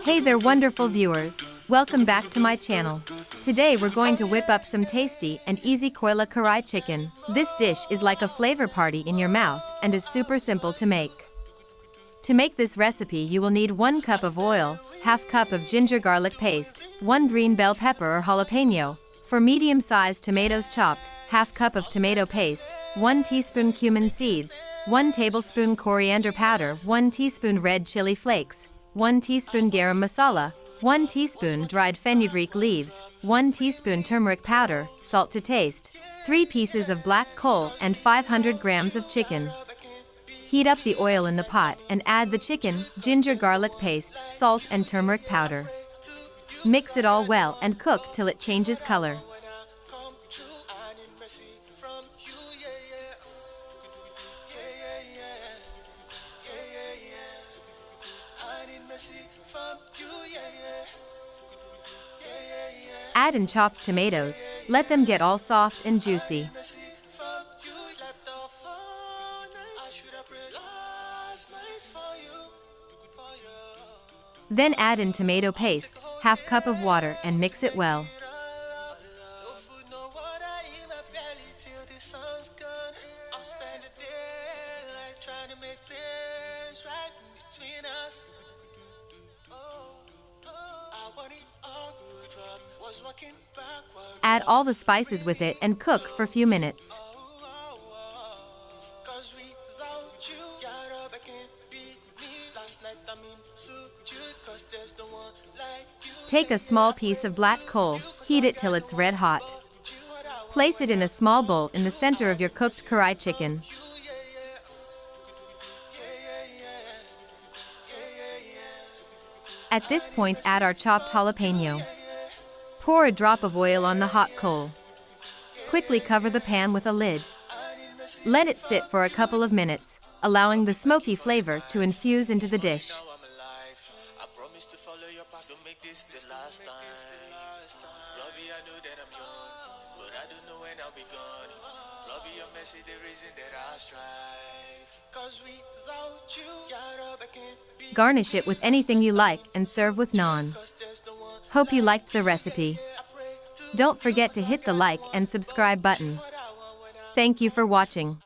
Hey there wonderful viewers, welcome back to my channel. Today we're going to whip up some tasty and easy koila karahi chicken. This dish is like a flavor party in your mouth and is super simple to make. To make this recipe you will need 1 cup of oil, half cup of ginger garlic paste, 1 green bell pepper or jalapeno. For medium-sized tomatoes chopped, half cup of tomato paste, 1 teaspoon cumin seeds, 1 tablespoon coriander powder, 1 teaspoon red chili flakes, 1 teaspoon garam masala, 1 teaspoon dried fenugreek leaves, 1 teaspoon turmeric powder, salt to taste, 3 pieces of black coal and 500 grams of chicken. Heat up the oil in the pot and add the chicken, ginger garlic paste, salt and turmeric powder. Mix it all well and cook till it changes color. Add in chopped tomatoes, let them get all soft and juicy. Then add in tomato paste, half cup of water and mix it well. Add all the spices with it and cook for a few minutes. Take a small piece of black coal, heat it till it's red hot. Place it in a small bowl in the center of your cooked karahi chicken. At this point add our chopped jalapeno. Pour a drop of oil on the hot coal. Quickly cover the pan with a lid. Let it sit for a couple of minutes, allowing the smoky flavor to infuse into the dish. Garnish it with anything you like and serve with naan. Hope you liked the recipe. Don't forget to hit the like and subscribe button. Thank you for watching.